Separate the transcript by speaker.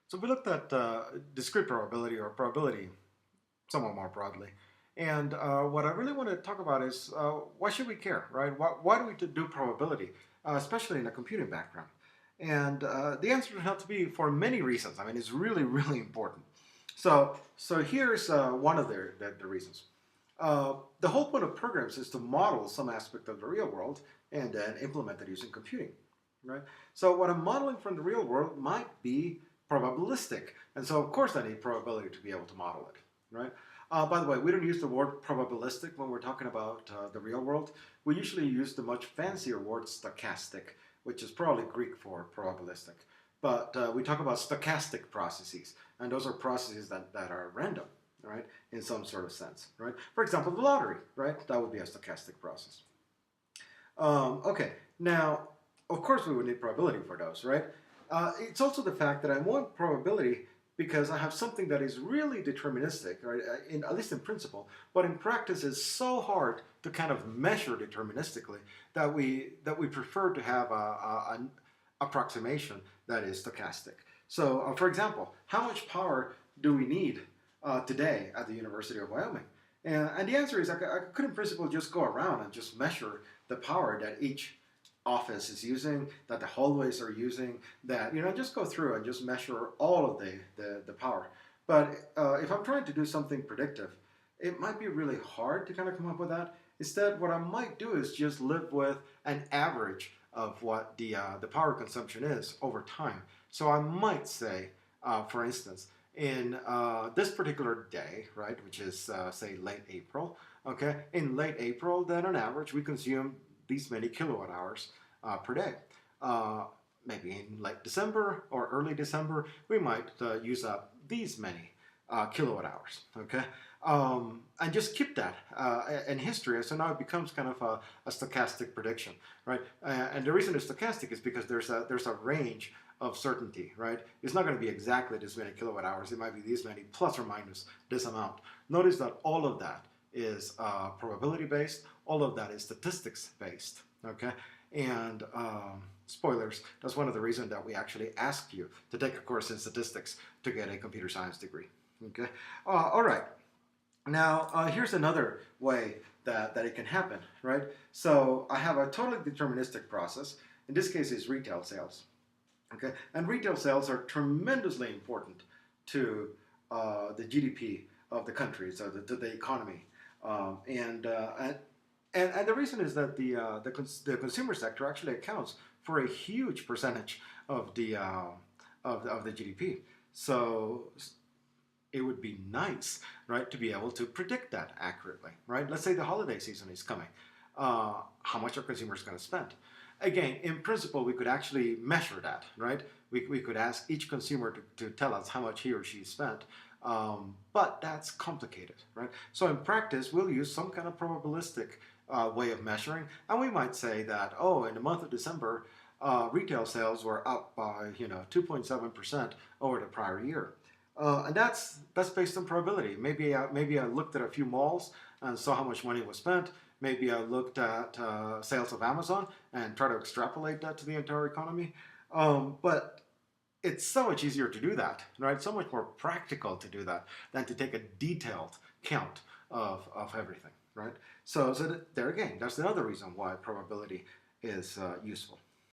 Speaker 1: So we looked at discrete probability or probability somewhat more broadly. And what I really want to talk about is why should we care, right? Why do we do probability, especially in a computing background? And the answer turns out to be for many reasons. I mean, it's really, really important. So here's one of the reasons. The whole point of programs is to model some aspect of the real world and then implement it using computing, right? So what I'm modeling from the real world might be probabilistic, and so of course I need probability to be able to model it, right? By the way, we don't use the word probabilistic when we're talking about the real world. We usually use the much fancier word stochastic, which is probably Greek for probabilistic. But we talk about stochastic processes, and those are processes that are random, right, in some sort of sense, right? For example, the lottery, right? That would be a stochastic process. Okay, now, of course we would need probability for those, right? It's also the fact that I want probability because I have something that is really deterministic, right? At least in principle, but in practice is so hard to kind of measure deterministically that we prefer to have an approximation that is stochastic. So, for example, how much power do we need today at the University of Wyoming? And the answer is I could in principle just go around and just measure the power that each office is using, that the hallways are using, that, just go through and just measure all of the power. But if I'm trying to do something predictive, it might be really hard to kind of come up with that. Instead, what I might do is just live with an average of what the power consumption is over time. So I might say, for instance, in this particular day, right, which is say late April, okay, in late April, then on average we consume these many kilowatt hours per day. Maybe in late December or early December, we might use up these many kilowatt hours, okay? And just keep that in history, so now it becomes kind of a stochastic prediction, right? And the reason it's stochastic is because there's a range of certainty, right? It's not going to be exactly this many kilowatt hours. It might be these many plus or minus this amount. Notice that all of that is probability based. All of that is statistics based, okay? And spoilers, that's one of the reasons that we actually ask you to take a course in statistics to get a computer science degree, okay? All right. Now, here's another way that it can happen, right? So I have a totally deterministic process. In this case, it's retail sales. Okay, and retail sales are tremendously important to the GDP of the country, so to the economy, and the reason is that the consumer sector actually accounts for a huge percentage of the GDP. So it would be nice, right, to be able to predict that accurately, right? Let's say the holiday season is coming. How much are consumers going to spend? Again, in principle, we could actually measure that, right? We could ask each consumer to tell us how much he or she spent, but that's complicated, right? So in practice, we'll use some kind of probabilistic way of measuring, and we might say that, oh, in the month of December, retail sales were up by 2.7% over the prior year. And that's based on probability. Maybe I looked at a few malls and saw how much money was spent. Maybe I looked at sales of Amazon and try to extrapolate that to the entire economy. But it's so much easier to do that, right? So much more practical to do that than to take a detailed count of everything, right? So there again, that's another reason why probability is useful.